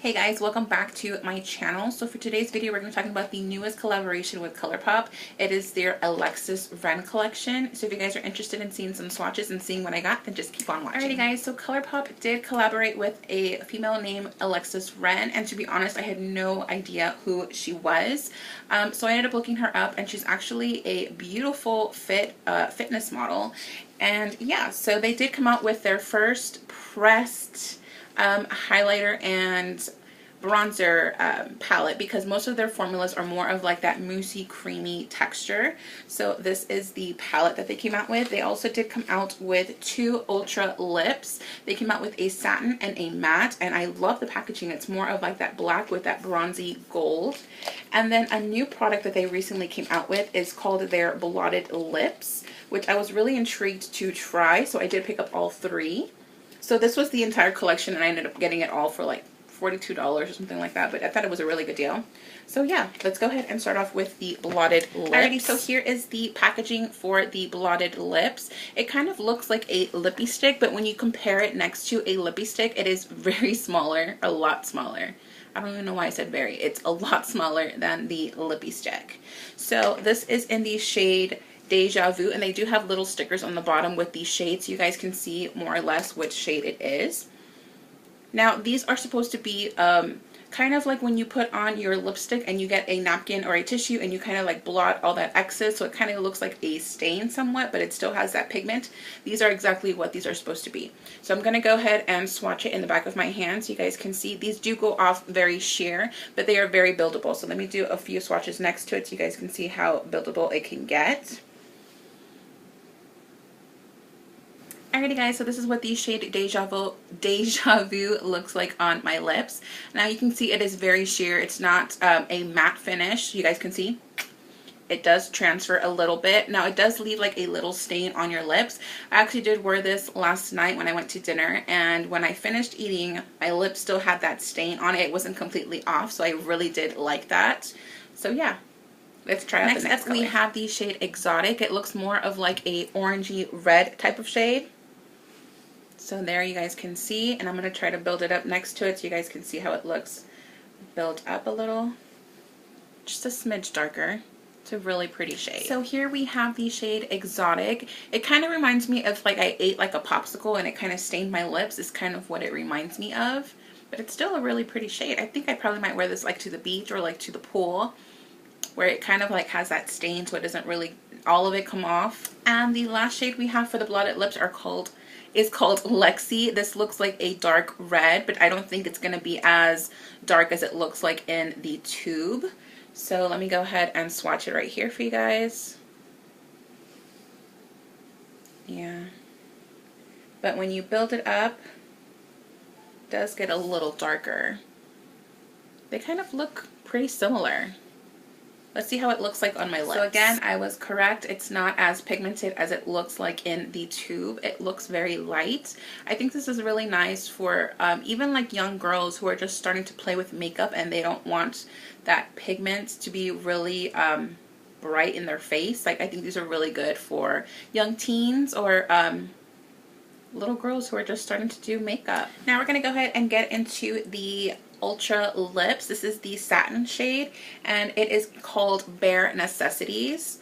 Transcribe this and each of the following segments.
Hey guys, welcome back to my channel. So for today's video, we're going to be talking about the newest collaboration with Colourpop. It is their Alexis Ren collection. So if you guys are interested in seeing some swatches and seeing what I got, then just keep on watching. Alrighty guys, so Colourpop did collaborate with a female named Alexis Ren, and to be honest, I had no idea who she was. So I ended up looking her up, and she's actually a beautiful fitness model. And yeah, so they did come out with their first pressed highlighter and bronzer palette, because most of their formulas are more of like that moussey creamy texture. So this is the palette that they came out with. They also did come out with two ultra lips. They came out with a satin and a matte, and I love the packaging. It's more of like that black with that bronzy gold. And then a new product that they recently came out with is called their Blotted lips, which I was really intrigued to try, so I did pick up all three. So this was the entire collection, and I ended up getting it all for like $42 or something like that, but I thought it was a really good deal. So yeah, let's go ahead and start off with the Blotted lips. Alrighty, so here is the packaging for the Blotted lips. It kind of looks like a lippy stick, but when you compare it next to a lippy stick, it is very smaller, a lot smaller. I don't even know why I said very. It's a lot smaller than the lippy stick. So this is in the shade Deja Vu, and they do have little stickers on the bottom with the shade, so you guys can see more or less which shade it is. Now these are supposed to be kind of like when you put on your lipstick and you get a napkin or a tissue and you kind of like blot all that excess, so it kind of looks like a stain somewhat, but it still has that pigment. These are exactly what these are supposed to be. So I'm going to go ahead and swatch it in the back of my hand so you guys can see. These do go off very sheer, but they are very buildable. So let me do a few swatches next to it so you guys can see how buildable it can get. Alrighty guys, so this is what the shade Deja Vu looks like on my lips. Now you can see it is very sheer. It's not a matte finish. You guys can see it does transfer a little bit. Now it does leave like a little stain on your lips. I actually did wear this last night when I went to dinner, and when I finished eating, my lips still had that stain on it. It wasn't completely off, so I really did like that. So yeah. Let's try out the next color. We have the shade Exotic. It looks more of like a orangey red type of shade. So there you guys can see, and I'm going to try to build it up next to it so you guys can see how it looks built up a little. Just a smidge darker. It's a really pretty shade. So here we have the shade Exotic. It kind of reminds me of like I ate like a popsicle and it kind of stained my lips. Is kind of what it reminds me of. But it's still a really pretty shade. I think I probably might wear this like to the beach or like to the pool, where it kind of like has that stain so it doesn't really all of it come off. And the last shade we have for the Blotted lips is called Lexi. This looks like a dark red, but I don't think it's going to be as dark as it looks like in the tube. So let me go ahead and swatch it right here for you guys. Yeah. But when you build it up, it does get a little darker. They kind of look pretty similar. Let's see how it looks like on my lips. So again, I was correct. It's not as pigmented as it looks like in the tube. It looks very light. I think this is really nice for even like young girls who are just starting to play with makeup and they don't want that pigment to be really bright in their face. Like I think these are really good for young teens or little girls who are just starting to do makeup. Now we're going to go ahead and get into the Ultra lips. This is the satin shade, and it is called Bare Necessities.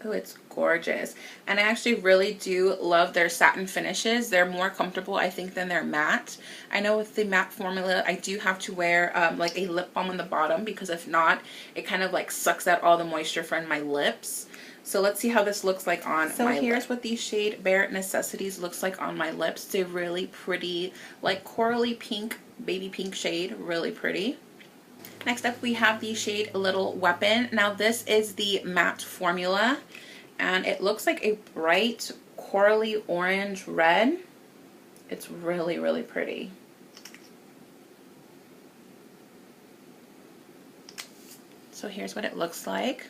Oh, it's gorgeous. And I actually really do love their satin finishes. They're more comfortable, I think, than their matte. I know with the matte formula, I do have to wear like a lip balm on the bottom, because if not, it kind of like sucks out all the moisture from my lips. So let's see how this looks like on my lips. So here's what the shade Bare Necessities looks like on my lips. It's a really pretty, like corally pink, baby pink shade. Really pretty. Next up we have the shade Little Weapon. Now this is the matte formula, and it looks like a bright corally orange red. It's really, really pretty. So here's what it looks like.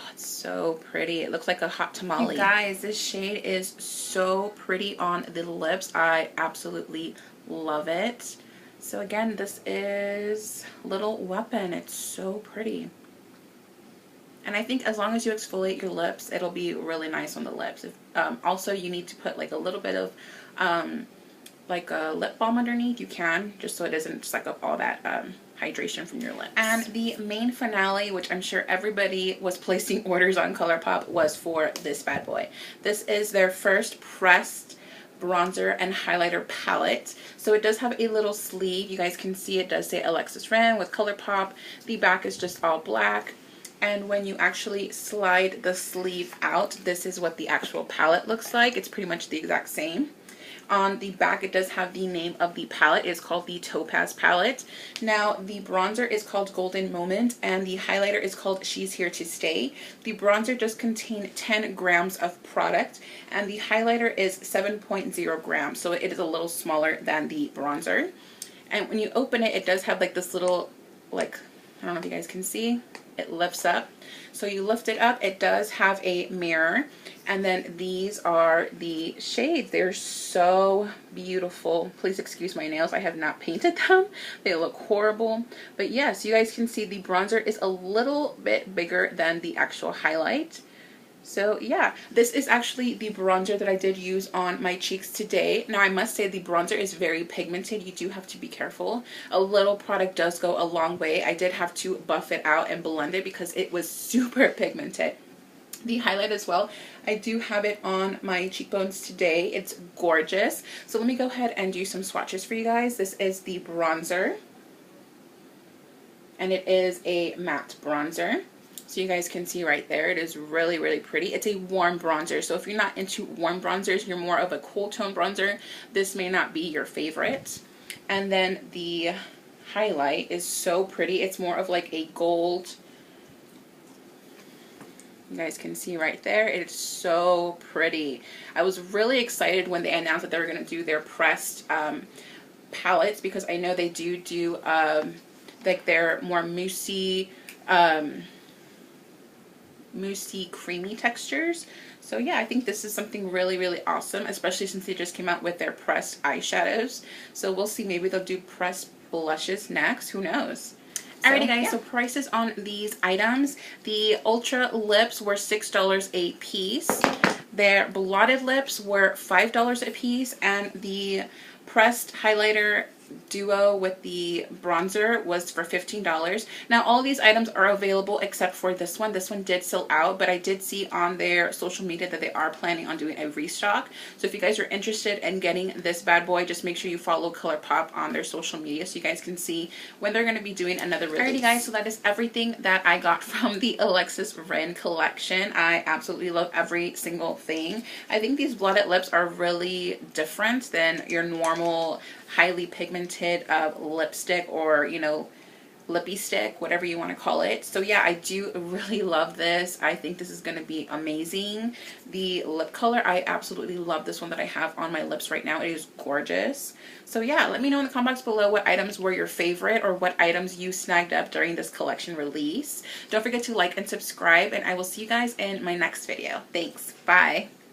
Oh, it's so pretty. It looks like a hot tamale. You guys, this shade is so pretty on the lips. I absolutely love it. So again, this is Little Weapon. It's so pretty. And I think as long as you exfoliate your lips, it'll be really nice on the lips. Also, you need to put like a little bit of like a lip balm underneath, you can, just so it doesn't suck up all that hydration from your lips. And the main finale, which I'm sure everybody was placing orders on Colourpop, was for this bad boy. This is their first pressed bronzer and highlighter palette. So it does have a little sleeve. You guys can see it does say Alexis Ren with Colourpop. The back is just all black. And when you actually slide the sleeve out, this is what the actual palette looks like. It's pretty much the exact same. On the back, it does have the name of the palette. It's called the Topaz palette. Now, the bronzer is called Golden Moment, and the highlighter is called She's Here to Stay. The bronzer does contain 10 grams of product, and the highlighter is 7.0 grams, so it is a little smaller than the bronzer. And when you open it, it does have like this little, like, I don't know if you guys can see, it lifts up. So you lift it up, it does have a mirror, and then these are the shades. They're so beautiful. Please excuse my nails, I have not painted them. They look horrible. But yes, you guys can see the bronzer is a little bit bigger than the actual highlight. So yeah, this is actually the bronzer that I did use on my cheeks today. Now I must say the bronzer is very pigmented. You do have to be careful. A little product does go a long way. I did have to buff it out and blend it because it was super pigmented. The highlight as well, I do have it on my cheekbones today. It's gorgeous. So let me go ahead and do some swatches for you guys. This is the bronzer, and it is a matte bronzer. So you guys can see right there, it is really, really pretty. It's a warm bronzer. So if you're not into warm bronzers, you're more of a cool tone bronzer, this may not be your favorite. And then the highlight is so pretty. It's more of like a gold. You guys can see right there, it's so pretty. I was really excited when they announced that they were going to do their pressed palettes, because I know they do like their more moussey, creamy textures. So yeah, I think this is something really, really awesome, especially since they just came out with their pressed eyeshadows. So we'll see, maybe they'll do pressed blushes next, who knows. Alrighty guys, yeah. So prices on these items. The Ultra lips were $6 a piece. Their Blotted lips were $5 a piece, and the pressed highlighter duo with the bronzer was for $15. Now all these items are available except for this one. This one did sell out, but I did see on their social media that they are planning on doing a restock. So if you guys are interested in getting this bad boy, just make sure you follow Colourpop on their social media so you guys can see when they're going to be doing another release. Alrighty guys, so that is everything that I got from the Alexis Ren collection. I absolutely love every single thing. I think these Blotted lips are really different than your normal highly pigmented lipstick, or you know, lippy stick, whatever you want to call it. So yeah, I do really love this. I think this is going to be amazing. The lip color, I absolutely love this one that I have on my lips right now. It is gorgeous. So yeah, let me know in the comment box below what items were your favorite, or what items you snagged up during this collection release. Don't forget to like and subscribe, and I will see you guys in my next video. Thanks. Bye.